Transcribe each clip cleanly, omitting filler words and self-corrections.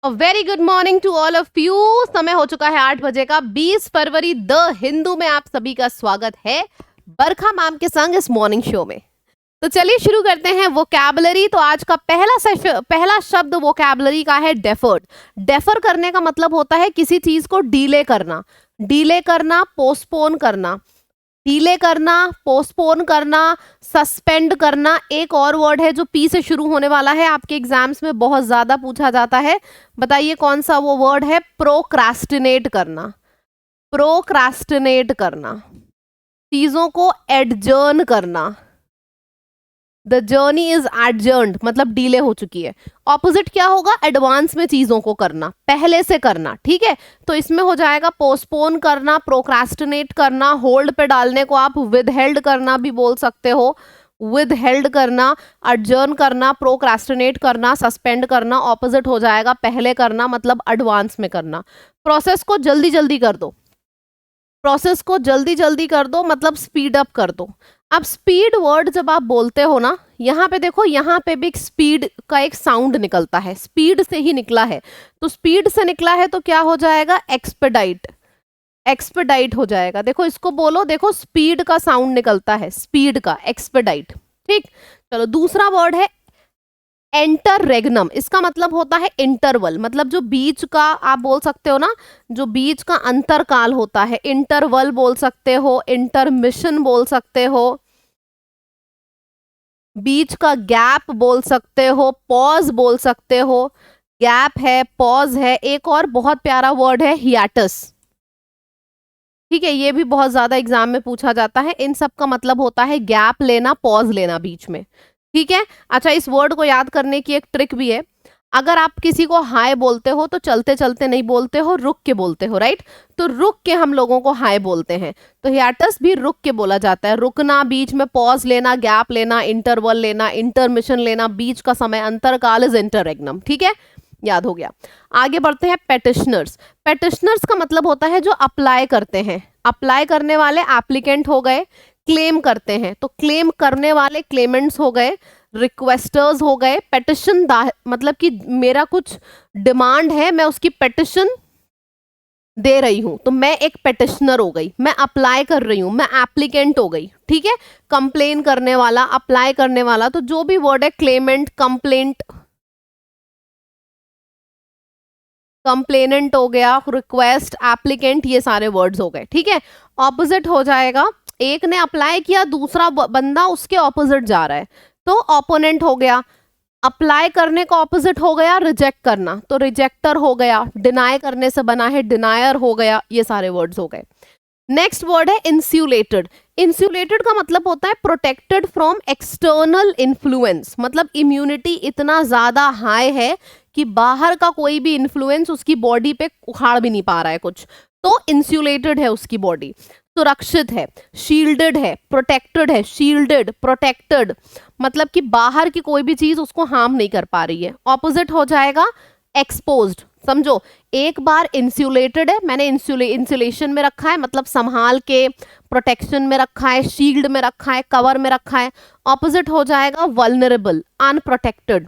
Very good morning to all of you. समय हो चुका है 8 बजे का। 20 फरवरी द हिंदू में आप सभी का स्वागत है बरखा मैम के संग इस मॉर्निंग शो में। तो चलिए शुरू करते हैं वोकैबुलरी। तो आज का पहला शब्द वोकैबुलरी का है डेफर्ड। डेफर करने का मतलब होता है किसी चीज को डीले करना, पोस्टपोन करना, डीले करना, पोस्टपोन करना, सस्पेंड करना। एक और वर्ड है जो पी से शुरू होने वाला है, आपके एग्जाम्स में बहुत ज्यादा पूछा जाता है। बताइए कौन सा वो वर्ड है? प्रोक्रास्टिनेट करना। प्रोक्रास्टिनेट करना, चीजों को एडजर्न करना। द जर्नी इज एडजर्न्ड मतलब डीले हो चुकी है। ऑपोजिट क्या होगा? एडवांस में चीजों को करना, पहले से करना। ठीक है, तो इसमें हो जाएगा पोस्टपोन करना, प्रोक्रास्टिनेट करना। होल्ड पे डालने को आप विदहेल्ड करना भी बोल सकते हो। विदहेल्ड करना, एडजर्न करना, प्रोक्रास्टिनेट करना, सस्पेंड करना। ऑपोजिट हो जाएगा पहले करना मतलब एडवांस में करना। प्रोसेस को जल्दी जल्दी कर दो, प्रोसेस को जल्दी जल्दी कर दो मतलब स्पीड अप कर दो। अब स्पीड वर्ड जब आप बोलते हो ना, यहाँ पे देखो, यहाँ पे भी स्पीड का एक साउंड निकलता है, स्पीड से ही निकला है। तो स्पीड से निकला है तो क्या हो जाएगा? एक्सपेडाइट। एक्सपेडाइट हो जाएगा। देखो इसको बोलो, देखो स्पीड का साउंड निकलता है, स्पीड का, एक्सपेडाइट। ठीक, चलो दूसरा वर्ड है इंटररेग्नम। इसका मतलब होता है इंटरवल, मतलब जो बीच का, आप बोल सकते हो ना, जो बीच का अंतरकाल होता है, इंटरवल बोल सकते हो, इंटरमिशन बोल सकते हो, बीच का गैप बोल सकते हो, पॉज बोल सकते हो। गैप है, पॉज है। एक और बहुत प्यारा वर्ड है हियाटस। ठीक है, ये भी बहुत ज्यादा एग्जाम में पूछा जाता है। इन सब का मतलब होता है गैप लेना, पॉज लेना बीच में। ठीक है, अच्छा इस वर्ड को याद करने की एक ट्रिक भी है। अगर आप किसी को हाय बोलते हो तो चलते चलते नहीं बोलते हो, रुक के बोलते हो, राइट? तो रुक के हम लोगों को हाय बोलते हैं, तो हियाटस भी रुक के बोला जाता है। रुकना, बीच में पॉज लेना, गैप लेना, इंटरवल लेना, इंटरमिशन लेना, बीच का समय अंतरकाल इज इंटररेग्नम। ठीक है, याद हो गया। आगे बढ़ते हैं पेटिशनर्स। पेटिशनर्स का मतलब होता है जो अप्लाई करते हैं। अप्लाई करने वाले एप्लीकेंट हो गए। क्लेम करते हैं तो क्लेम करने वाले क्लेमेंट्स हो गए, रिक्वेस्टर्स हो गए। पेटिशन मतलब कि मेरा कुछ डिमांड है, मैं उसकी पेटिशन दे रही हूं, तो मैं एक पेटिशनर हो गई। मैं अप्लाई कर रही हूं, मैं एप्लीकेंट हो गई। ठीक है, कंप्लेन करने वाला, अप्लाई करने वाला, तो जो भी वर्ड है, क्लेमेंट, कंप्लेंट, कंप्लेनेंट हो गया, रिक्वेस्ट, एप्लीकेंट, ये सारे वर्ड्स हो गए। ठीक है, ऑपोजिट हो जाएगा, एक ने अप्लाई किया, दूसरा बंदा उसके ऑपोजिट जा रहा है, तो ओपोनेंट हो गया। अप्लाई करने का ऑपोजिट हो गया रिजेक्ट करना, तो रिजेक्टर हो गया। डिनाई करने से बना है डिनायर हो गया। ये सारे वर्ड्स हो गए। नेक्स्ट वर्ड है इंसुलेटेड। इंसुलेटेड का मतलब होता है प्रोटेक्टेड फ्रॉम एक्सटर्नल इन्फ्लुएंस, मतलब इम्यूनिटी इतना ज्यादा हाई है कि बाहर का कोई भी इन्फ्लुएंस उसकी बॉडी पे उखाड़ भी नहीं पा रहा है कुछ, तो इंसुलेटेड है उसकी बॉडी। सुरक्षित है, शील्डेड है, प्रोटेक्टेड है, शील्डेड, प्रोटेक्टेड, मतलब कि बाहर की कोई भी चीज उसको हार्म नहीं कर पा रही है। ऑपोजिट हो जाएगा एक्सपोज्ड। समझो, एक बार इंसुलेटेड है, मैंने इंसुलेशन में रखा है, मतलब संभाल के, प्रोटेक्शन में रखा है, शील्ड में रखा है, कवर में रखा है। ऑपोजिट हो जाएगा वल्नरेबल, अनप्रोटेक्टेड,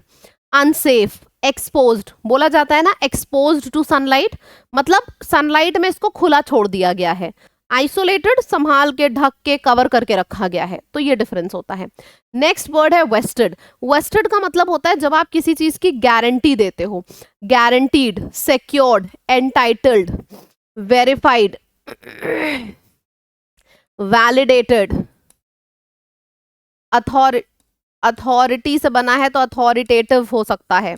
अनसेफ, एक्सपोज्ड। बोला जाता है ना एक्सपोज्ड टू सनलाइट, मतलब सनलाइट में इसको खुला छोड़ दिया गया है। आइसोलेटेड, संभाल के, ढक के, कवर करके रखा गया है, तो ये डिफरेंस होता है। नेक्स्ट वर्ड है वेस्टेड। वेस्टेड का मतलब होता है जब आप किसी चीज की गारंटी देते हो। Guaranteed, secured, entitled, verified, validated. Authority से बना है तो अथॉरिटेटिव हो सकता है।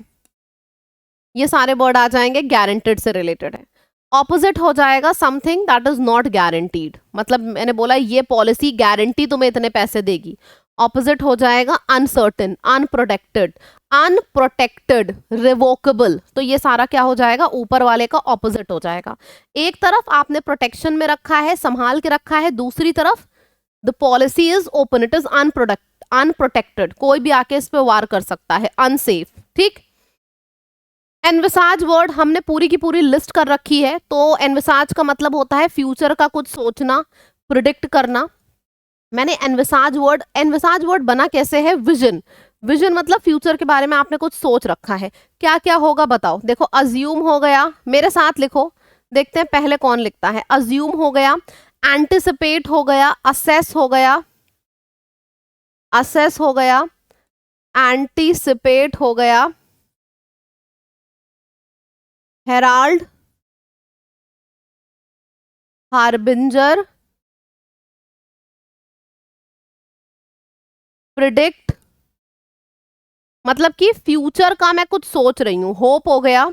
ये सारे वर्ड आ जाएंगे, गारंटेड से रिलेटेड है। ऑपोजिट हो जाएगा something that is not guaranteed, मतलब मैंने बोला ये पॉलिसी गारंटी तुम्हें इतने पैसे देगी। ऑपोजिट हो जाएगा अनसर्टेन, अनप्रोटेक्टेड, अनप्रोटेक्टेड, रिवोकेबल। तो ये सारा क्या हो जाएगा? ऊपर वाले का ऑपोजिट हो जाएगा। एक तरफ आपने प्रोटेक्शन में रखा है, संभाल के रखा है, दूसरी तरफ the policy is open, it is unprotected, कोई भी आके इस पे वार कर सकता है, अनसेफ। ठीक, एनविसाज वर्ड हमने पूरी की पूरी लिस्ट कर रखी है। तो एनविसाज का मतलब होता है फ्यूचर का कुछ सोचना, प्रिडिक्ट करना। मैंने एनविसाज वर्ड बना कैसे है? विजन, विजन मतलब फ्यूचर के बारे में आपने कुछ सोच रखा है, क्या क्या होगा बताओ। देखो अज्यूम हो गया, मेरे साथ लिखो, देखते हैं पहले कौन लिखता है। अज्यूम हो गया, एंटिसिपेट हो गया, असेस हो गया, असेस हो गया, एंटिसिपेट हो गया, हेराल्ड, हार्बिंजर, प्रिडिक्ट, मतलब कि फ्यूचर का मैं कुछ सोच रही हूं। होप हो गया,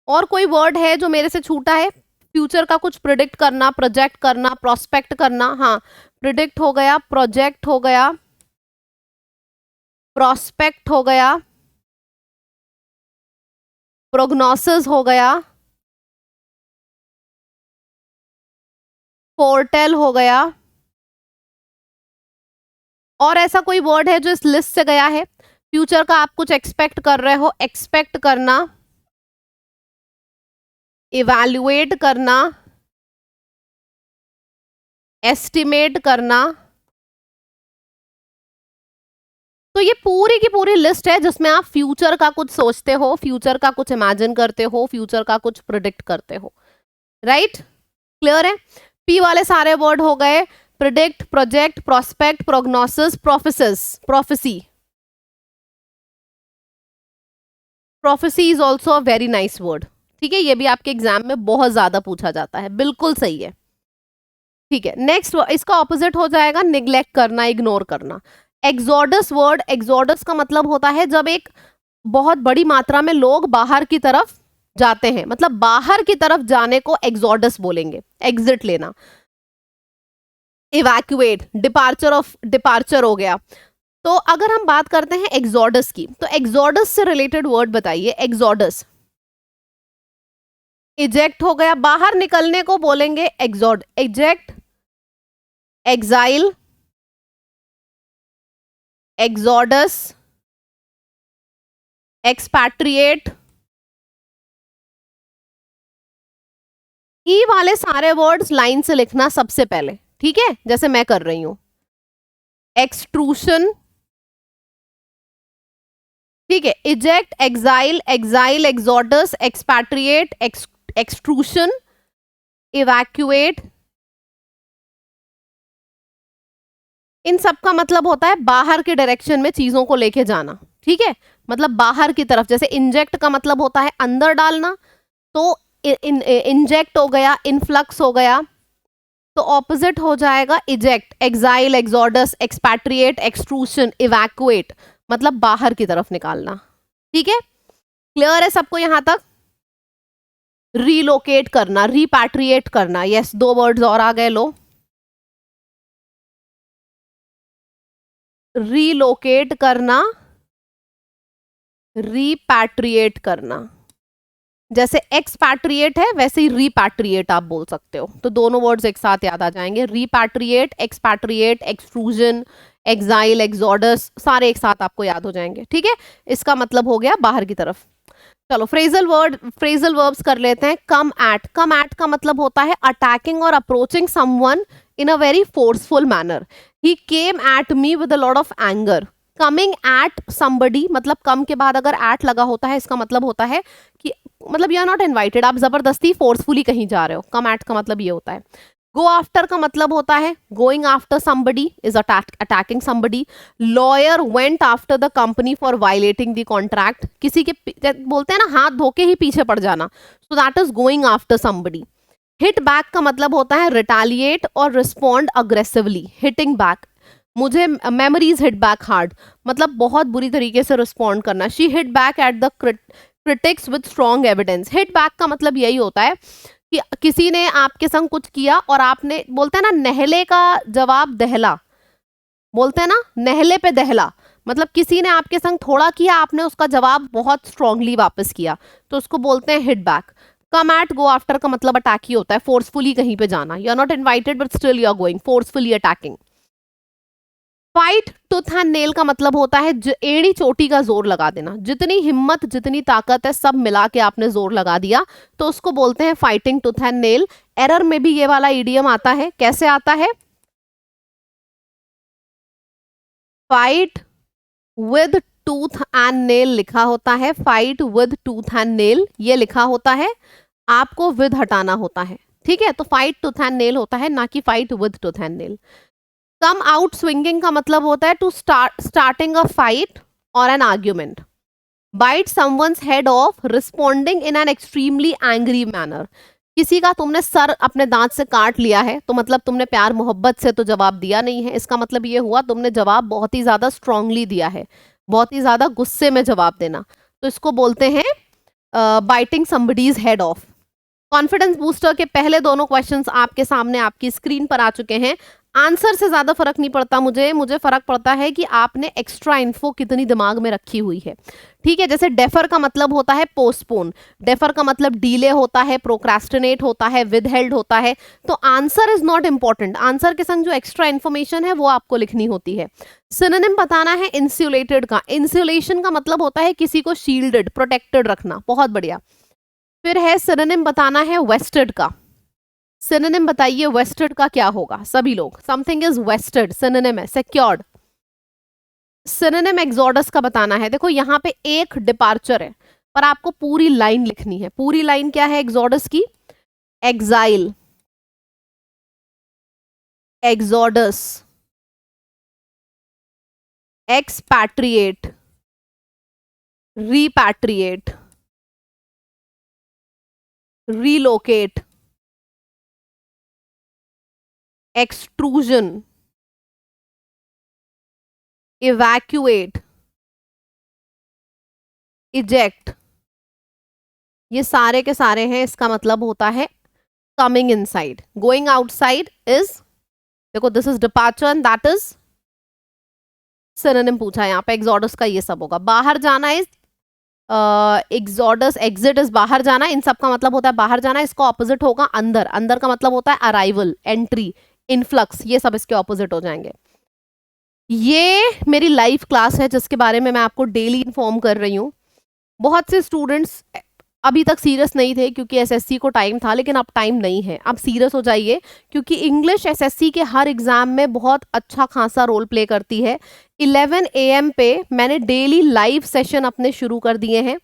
और कोई वर्ड है जो मेरे से छूटा है? फ्यूचर का कुछ प्रिडिक्ट करना, प्रोजेक्ट करना, प्रोस्पेक्ट करना। हाँ, प्रिडिक्ट हो गया, प्रोजेक्ट हो गया, प्रोस्पेक्ट हो गया, प्रोग्नोसिस हो गया, फोरटेल हो गया। और ऐसा कोई वर्ड है जो इस लिस्ट से गया है? फ्यूचर का आप कुछ एक्सपेक्ट कर रहे हो, एक्सपेक्ट करना, इवैल्यूएट करना, एस्टिमेट करना। तो ये पूरी की पूरी लिस्ट है जिसमें आप फ्यूचर का कुछ सोचते हो, फ्यूचर का कुछ इमेजिन करते हो, फ्यूचर का कुछ प्रिडिक्ट करते हो। राइट, क्लियर है? पी वाले सारे वर्ड हो गए, predict, project, prospect, prognosis, prophecies, prophecy. Prophecy is also a very nice word. ठीक है, ये भी आपके एग्जाम में बहुत ज्यादा पूछा जाता है, बिल्कुल सही है। ठीक है, नेक्स्ट इसका ऑपोजिट हो जाएगा निग्लेक्ट करना, इग्नोर करना। एग्जोडस वर्ड, एग्जोडस का मतलब होता है जब एक बहुत बड़ी मात्रा में लोग बाहर की तरफ जाते हैं, मतलब बाहर की तरफ जाने को एग्जोडस बोलेंगे, एग्जिट लेना। इवैक्यूएट, डिपार्चर हो गया। तो अगर हम बात करते हैं एग्जोडस की, तो एग्जोडस से रिलेटेड वर्ड बताइए। एग्जोडस, इजेक्ट हो गया, बाहर निकलने को बोलेंगे एग्जोड, इजेक्ट, एग्जाइल, एग्जोडस, एक्सपैट्रिएट। ई वाले सारे वर्ड्स लाइन से लिखना सबसे पहले, ठीक है, जैसे मैं कर रही हूं। एक्सट्रूशन, ठीक है, eject, exile, exile, exodus, expatriate, extrusion, evacuate. इन सब का मतलब होता है बाहर के डायरेक्शन में चीजों को लेके जाना। ठीक है, मतलब बाहर की तरफ, जैसे इंजेक्ट का मतलब होता है अंदर डालना, तो इंजेक्ट हो गया, इनफ्लक्स हो गया। तो ऑपोजिट हो जाएगा eject, exile, exodus, expatriate, extrusion, evacuate, मतलब बाहर की तरफ निकालना। ठीक है, क्लियर है सबको यहां तक? रीलोकेट करना, रिपैट्रिएट करना, यस, दो वर्ड्स और आ गए, लो। रीलोकेट करना, रिपैट्रिएट करना। जैसे एक्सपैट्रिएट है वैसे ही रिपैट्रिएट आप बोल सकते हो, तो दोनों वर्ड्स एक साथ याद आ जाएंगे। Repatriate, expatriate, extrusion, exile, exodus, सारे एक साथ आपको याद हो जाएंगे। ठीक है, इसका मतलब हो गया बाहर की तरफ। चलो फ्रेजल वर्ब्स कर लेते हैं। कम एट, कम एट का मतलब होता है अटैकिंग और approaching someone in a very forceful manner. He came at me with a lot of anger. Coming at somebody, मतलब कम के बाद अगर एट लगा होता है, इसका मतलब होता है कि मतलब यू आर नॉट इनवाइटेड, आप जबरदस्ती फोर्सफुली कहीं जा रहे हो। कम एट का मतलब ये होता है। गो आफ्टर का मतलब होता है going after somebody is attacking somebody। Lawyer went after the company for violating the contract, किसी के बोलते हैं ना हाथ धोके ही पीछे पड़ जाना, so that is going after somebody। Hit back का मतलब होता है रिटालिएट और रिस्पॉन्ड अग्रेसिवली। हिटिंग बैक, मुझे मेमोरीज हिट बैक हार्ड, मतलब बहुत बुरी तरीके से रिस्पॉन्ड करना। She hit back at the critics with strong evidence. Hit back का मतलब यही होता है कि किसी ने आपके संग कुछ किया और आपने, बोलते हैं ना नहले का जवाब दहला, बोलते हैं ना नहले पे दहला, मतलब किसी ने आपके संग थोड़ा किया, आपने उसका जवाब बहुत स्ट्रांगली वापस किया, तो उसको बोलते हैं हिट बैक। कम एट, गो आफ्टर का मतलब अटैक ही होता है, फोर्सफुली कहीं पे जाना। You are not invited but still you are going, forcefully attacking. Fight tooth and nail का मतलब होता है एड़ी चोटी का जोर लगा देना। जितनी हिम्मत, जितनी ताकत है, सब मिला के आपने जोर लगा दिया, तो उसको बोलते हैं fighting tooth and nail. Error में भी ये वाला ईडियम आता है, कैसे आता है? Fight with tooth and nail लिखा होता है, fight with tooth and nail ये लिखा होता है, आपको विद हटाना होता है, ठीक है। तो फाइट टूथ एंड नेल होता है, ना कि fight with tooth and nail. Come out swinging का मतलब होता है टू स्टार्टिंग अ फाइट और an argument. Bite someone's head off, responding in an extremely angry manner. किसी का तुमने सर अपने दांत से काट लिया है, तो मतलब तुमने प्यार मोहब्बत से तो जवाब दिया नहीं है, इसका मतलब ये हुआ तुमने जवाब बहुत ही ज्यादा स्ट्रांगली दिया है, बहुत ही ज्यादा गुस्से में जवाब देना, तो इसको बोलते हैं biting somebody's head of. Confidence booster के पहले दोनों क्वेश्चंस आपके सामने आपकी स्क्रीन पर आ चुके हैं। आंसर से ज्यादा फर्क नहीं पड़ता मुझे फर्क पड़ता है कि आपने एक्स्ट्रा इन्फो कितनी दिमाग में रखी हुई है, ठीक है। जैसे डेफर का मतलब होता है पोस्टपोन, डेफर का मतलब डीले होता है, प्रोक्रेस्टिनेट होता है, विदहेल्ड होता है। तो answer is not important, answer के संग जो एक्स्ट्रा इन्फॉर्मेशन है वो आपको लिखनी होती है। सिनोनिम बताना है इंसुलेटेड का, इंसुलेशन का मतलब होता है किसी को शील्डेड प्रोटेक्टेड रखना, बहुत बढ़िया। फिर है सिनोनिम बताना है वेस्टेड का, सिनोनिम बताइए वेस्टेड का क्या होगा सभी लोग। समथिंग इज वेस्टेड, सिनोनिम है सिक्योर्ड। सिनोनिम एक्सोडस का बताना है, देखो यहाँ पे एक डिपार्चर है पर आपको पूरी लाइन लिखनी है। पूरी लाइन क्या है एक्सोडस की? Exile, exodus, expatriate, repatriate, relocate, extrusion, evacuate, eject, ये सारे के सारे हैं, इसका मतलब होता है coming inside. Going outside is, देखो this is departure and that is synonym पूछा है यहाँ पे, एक्सोडस का ये सब होगा। बाहर जाना इज एक्सोडस, एग्जिट इज बाहर जाना, इन सब का मतलब होता है बाहर जाना। इसका ऑपोजिट होगा अंदर, अंदर का मतलब होता है अराइवल, एंट्री, इनफ्लक्स, ये सब इसके ऑपोजिट हो जाएंगे। ये मेरी लाइव क्लास है जिसके बारे में मैं आपको डेली इन्फॉर्म कर रही हूँ। बहुत से स्टूडेंट्स अभी तक सीरियस नहीं थे क्योंकि एसएससी को टाइम था, लेकिन अब टाइम नहीं है, अब सीरियस हो जाइए क्योंकि इंग्लिश एसएससी के हर एग्जाम में बहुत अच्छा खासा रोल प्ले करती है। 11 AM पे मैंने डेली लाइव सेशन अपने शुरू कर दिए हैं,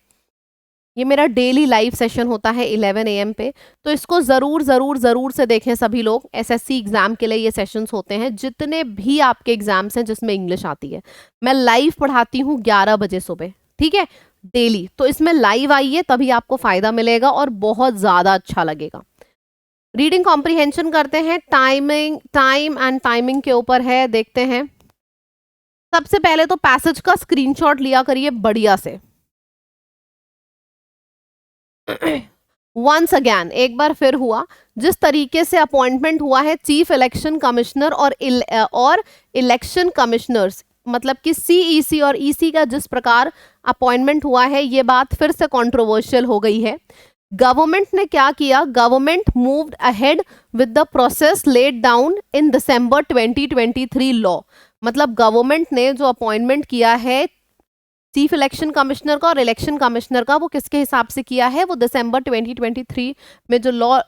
ये मेरा डेली लाइव सेशन होता है 11 AM पे, तो इसको ज़रूर ज़रूर ज़रूर से देखें सभी लोग। एसएससी एग्ज़ाम के लिए ये सेशंस होते हैं, जितने भी आपके एग्जाम्स हैं जिसमें इंग्लिश आती है, मैं लाइव पढ़ाती हूँ 11 बजे सुबह, ठीक है, डेली। तो इसमें लाइव आइए, तभी आपको फायदा मिलेगा और बहुत ज़्यादा अच्छा लगेगा। रीडिंग कॉम्प्रिहेंशन करते हैं, टाइम एंड टाइमिंग के ऊपर है, देखते हैं। सबसे पहले तो पैसेज का स्क्रीनशॉट लिया करिए बढ़िया से। वंस अगैन, एक बार फिर हुआ, जिस तरीके से अपॉइंटमेंट हुआ है चीफ इलेक्शन कमिश्नर और इलेक्शन कमिश्नर्स, मतलब कि सीईसी और ईसी का जिस प्रकार अपॉइंटमेंट हुआ है, ये बात फिर से कंट्रोवर्शियल हो गई है। गवर्नमेंट ने क्या किया? Government moved ahead with the process laid down in December 2023 law. मतलब गवर्नमेंट ने जो अपॉइंटमेंट किया है चीफ इलेक्शन कमिश्नर का और इलेक्शन कमिश्नर का, वो किसके हिसाब से किया है? वो दिसंबर 2023 में जो लॉ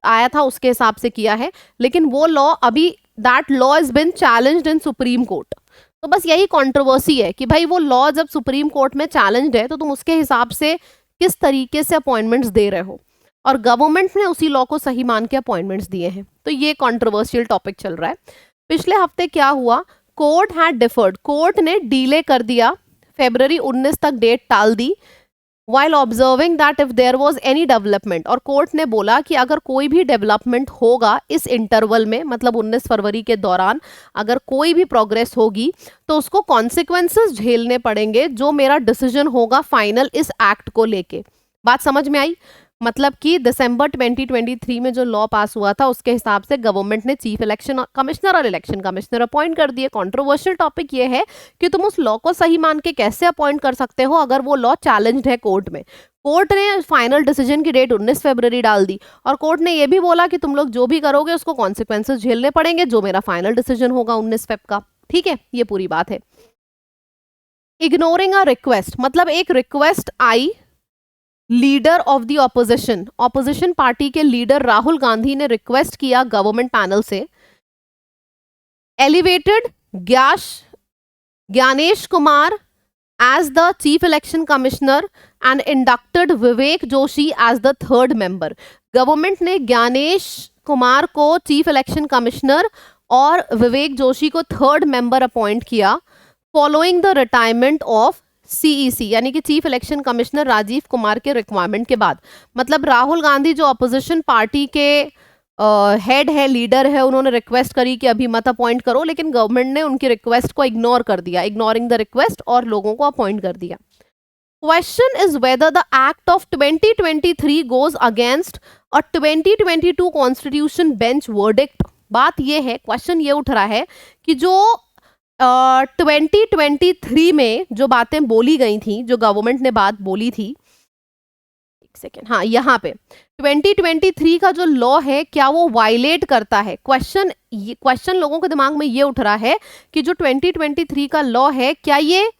आया था उसके हिसाब से किया है, लेकिन वो लॉ अभी, that law is been challenged in supreme court. तो बस यही कंट्रोवर्सी है कि भाई वो लॉ जब सुप्रीम कोर्ट में चैलेंज्ड है तो तुम उसके हिसाब से किस तरीके से अपॉइंटमेंट्स दे रहे हो, और गवर्नमेंट ने उसी लॉ को सही मान के अपॉइंटमेंट्स दिए हैं। तो ये कंट्रोवर्शियल टॉपिक चल रहा है। पिछले हफ्ते क्या हुआ? कोर्ट हैड डिफर्ड, कोर्ट ने डीले कर दिया, फरवरी 19 तक डेट टाल दी, while observing that if there was any development. और कोर्ट ने बोला कि अगर कोई भी डेवलपमेंट होगा इस इंटरवल में, मतलब 19 फरवरी के दौरान अगर कोई भी प्रोग्रेस होगी तो उसको कॉन्सिक्वेंसेस झेलने पड़ेंगे, जो मेरा डिसीजन होगा फाइनल इस एक्ट को लेके। बात समझ में आई? मतलब कि दिसंबर 2023 में जो लॉ पास हुआ था उसके हिसाब से गवर्नमेंट ने चीफ इलेक्शन कमिश्नर और इलेक्शन कमिश्नर अपॉइंट कर दिए। कंट्रोवर्शियल टॉपिक ये है कि तुम उस लॉ को सही मान के कैसे अपॉइंट कर सकते हो अगर वो लॉ चैलेंज्ड है कोर्ट में। कोर्ट ने फाइनल डिसीजन की डेट 19 फरवरी डाल दी, और कोर्ट ने ये भी बोला कि तुम लोग जो भी करोगे उसको कॉन्सिक्वेंसेज झेलने पड़ेंगे, जो मेरा फाइनल डिसीजन होगा 19 फेब का। ठीक है, ये पूरी बात है। इग्नोरिंग अ रिक्वेस्ट, मतलब एक request I leader of the opposition, opposition party के लीडर राहुल गांधी ने रिक्वेस्ट किया गवर्नमेंट पैनल से, elevated Gyanesh Kumar as the chief election commissioner and inducted Vivek Joshi as the third member. Government ने ज्ञानेश कुमार को चीफ इलेक्शन कमिश्नर और विवेक जोशी को थर्ड मेंबर अपॉइंट किया following the retirement of CEC, यानी कि chief election commissioner Rajiv Kumar के requirement के बाद। मतलब राहुल गांधी जो अपोजिशन पार्टी के हेड है, लीडर है, उन्होंने रिक्वेस्ट करी कि अभी मत अपॉइंट करो, लेकिन गवर्नमेंट ने उनकी रिक्वेस्ट को इग्नोर कर दिया, इग्नोरिंग द रिक्वेस्ट, और लोगों को अपॉइंट कर दिया। Question is whether the act of 2023 goes against a 2022 constitution bench verdict. बात ये है, क्वेश्चन ये उठ रहा है कि जो 2023 में जो बातें बोली गई थी, जो गवर्नमेंट ने बात बोली थी, एक सेकेंड, हाँ यहाँ पे 2023 का जो लॉ है क्या वो वायलेट करता है। क्वेश्चन लोगों के दिमाग में ये उठ रहा है कि जो 2023 का लॉ है क्या ये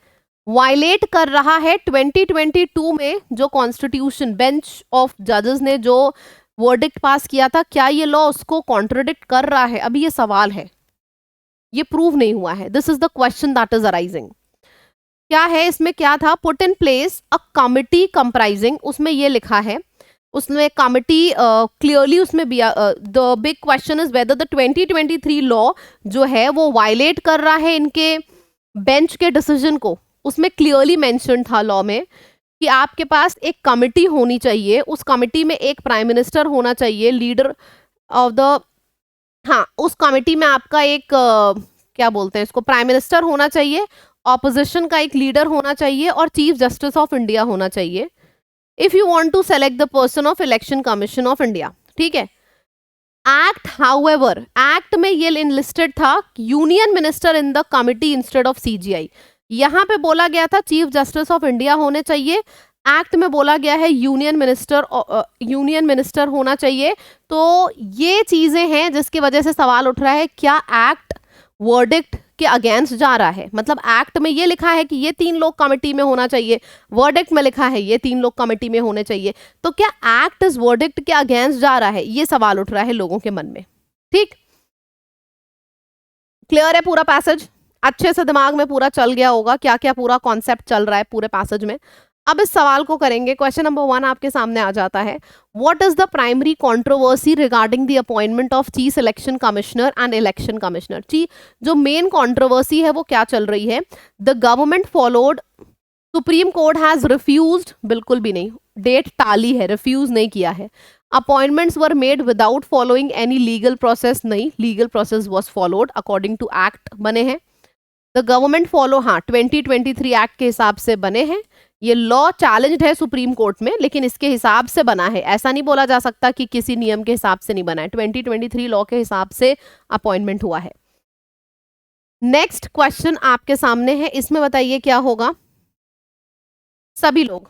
वायलेट कर रहा है 2022 में जो कॉन्स्टिट्यूशन बेंच ऑफ जजेस ने जो वर्डिक्ट पास किया था, क्या ये लॉ उसको कॉन्ट्रडिक्ट कर रहा है। अभी ये सवाल है, ये प्रूव नहीं हुआ है। This is the question that is arising. क्या है इसमें, क्या था, put in place a committee comprising, उसमें ये लिखा है, उसमें कमिटी क्लियरली उसमें the big question is whether the 2023 law जो है वो वायलेट कर रहा है इनके बेंच के डिसीजन को। उसमें क्लियरली मेंशन था लॉ में कि आपके पास एक कमिटी होनी चाहिए, उस कमिटी में एक प्राइम मिनिस्टर होना चाहिए, लीडर ऑफ द, हाँ उस कमिटी में आपका एक क्या बोलते हैं इसको, प्राइम मिनिस्टर होना चाहिए, ऑपोजिशन का एक लीडर होना चाहिए और चीफ जस्टिस ऑफ इंडिया होना चाहिए if you want to select the person of election commission of India. ठीक है। एक्ट हाउएवर, एक्ट में ये इनलिस्टेड था union minister in the committee instead of CGI. यहाँ पे बोला गया था चीफ जस्टिस ऑफ इंडिया होने चाहिए, एक्ट में बोला गया है यूनियन मिनिस्टर होना चाहिए। तो ये चीजें हैं जिसकी वजह से सवाल उठ रहा है क्या एक्ट वर्डिक्ट के अगेंस्ट जा रहा है। मतलब एक्ट में ये लिखा है कि ये 3 लोग कमिटी में होना चाहिए, वर्डिक्ट में लिखा है ये 3 लोग कमिटी में होने चाहिए, तो क्या एक्ट इस वर्डिक्ट के अगेंस्ट जा रहा है, ये सवाल उठ रहा है लोगों के मन में। ठीक, क्लियर है पूरा पैसेज, अच्छे से दिमाग में पूरा चल गया होगा क्या क्या पूरा कॉन्सेप्ट चल रहा है पूरे पैसेज में। अब इस सवाल को करेंगे। क्वेश्चन नंबर 1 आपके सामने आ जाता है, what is the primary controversy regarding the appointment of chief election commissioner and election commissioner. जो मेन कंट्रोवर्सी है वो क्या चल रही है, the government followed, supreme court has refused, बिल्कुल भी नहीं, डेट टाली है, रिफ्यूज नहीं किया है। Appointments were made without following any legal process, नहीं, legal process was followed according to act बने हैं। द गवर्नमेंट फॉलो, हाँ 2023 एक्ट के हिसाब से बने हैं। ये लॉ चैलेंज्ड है सुप्रीम कोर्ट में, लेकिन इसके हिसाब से बना है, ऐसा नहीं बोला जा सकता कि किसी नियम के हिसाब से नहीं बना है, 2023 लॉ के हिसाब से अपॉइंटमेंट हुआ है। नेक्स्ट क्वेश्चन आपके सामने है, इसमें बताइए क्या होगा, सभी लोग,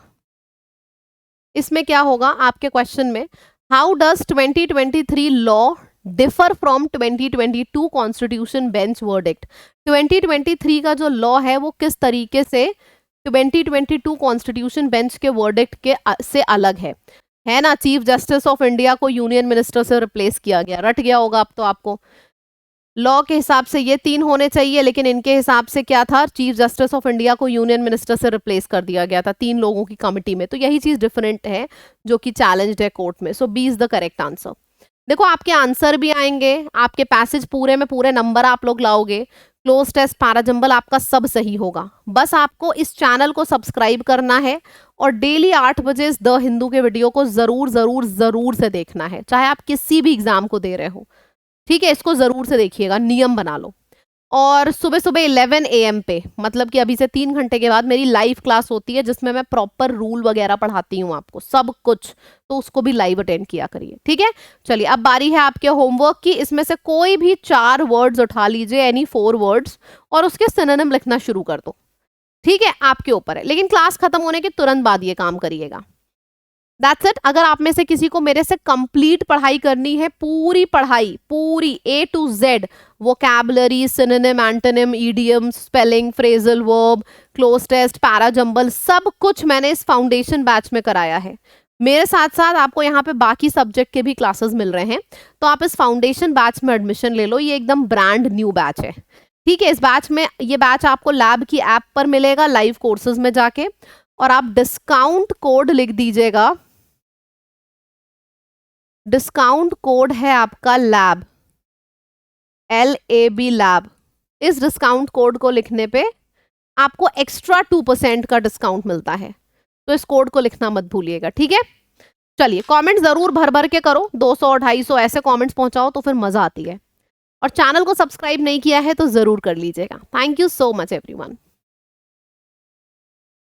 इसमें क्या होगा आपके क्वेश्चन में, how does 2023 law differ from 2022 constitution bench verdict. 2023 का जो लॉ है वो किस तरीके से 2022 कॉन्स्टिट्यूशन बेंच के वर्डिक्ट के से अलग है ना। चीफ जस्टिस ऑफ इंडिया को यूनियन मिनिस्टर से रिप्लेस किया गया, रट गया होगा अब तो आपको। लॉ के हिसाब से ये 3 होने चाहिए, लेकिन इनके हिसाब से क्या था, चीफ जस्टिस ऑफ इंडिया को यूनियन मिनिस्टर से रिप्लेस कर दिया गया था 3 लोगों की कमिटी में। तो यही चीज डिफरेंट है जो कि चैलेंज्ड है कोर्ट में। So B is the correct answer. देखो आपके आंसर भी आएंगे, आपके पैसेज पूरे में पूरे नंबर आप लोग लाओगे, क्लोज टेस्ट पैराजंबल आपका सब सही होगा। बस आपको इस चैनल को सब्सक्राइब करना है और डेली 8 बजे इस द हिंदू के वीडियो को जरूर जरूर जरूर से देखना है, चाहे आप किसी भी एग्जाम को दे रहे हो। ठीक है, इसको जरूर से देखिएगा, नियम बना लो। और सुबह सुबह 11 AM पे, मतलब कि अभी से 3 घंटे के बाद मेरी लाइव क्लास होती है जिसमें मैं प्रॉपर रूल वगैरह पढ़ाती हूँ आपको सब कुछ, तो उसको भी लाइव अटेंड किया करिए। ठीक है, चलिए अब बारी है आपके होमवर्क की। इसमें से कोई भी 4 वर्ड्स उठा लीजिए, एनी 4 वर्ड्स, और उसके सिनोनिम लिखना शुरू कर दो। ठीक है, आपके ऊपर है, लेकिन क्लास खत्म होने के तुरंत बाद ये काम करिएगा। That's it. अगर आप में से किसी को मेरे से कंप्लीट पढ़ाई करनी है, पूरी पढ़ाई, पूरी A to Z, vocabulary, synonym, antonym, idiom, spelling, phrasal verb, cloze test, parajumble, सब कुछ मैंने इस फाउंडेशन बैच में कराया है। मेरे साथ साथ आपको यहाँ पे बाकी सब्जेक्ट के भी क्लासेस मिल रहे हैं, तो आप इस फाउंडेशन बैच में एडमिशन ले लो। ये एकदम ब्रांड न्यू बैच है, ठीक है, इस बैच में, ये बैच आपको लैब की ऐप पर मिलेगा लाइव कोर्सेज में जाके, और आप डिस्काउंट कोड लिख दीजिएगा। डिस्काउंट कोड है आपका लैब, LAB लैब। इस डिस्काउंट कोड को लिखने पे आपको एक्स्ट्रा 2% का डिस्काउंट मिलता है, तो इस कोड को लिखना मत भूलिएगा, ठीक है। चलिए, कमेंट जरूर भर भर के करो, 200 250 ऐसे कमेंट्स पहुंचाओ तो फिर मजा आती है। और चैनल को सब्सक्राइब नहीं किया है तो जरूर कर लीजिएगा। Thank you so much everyone.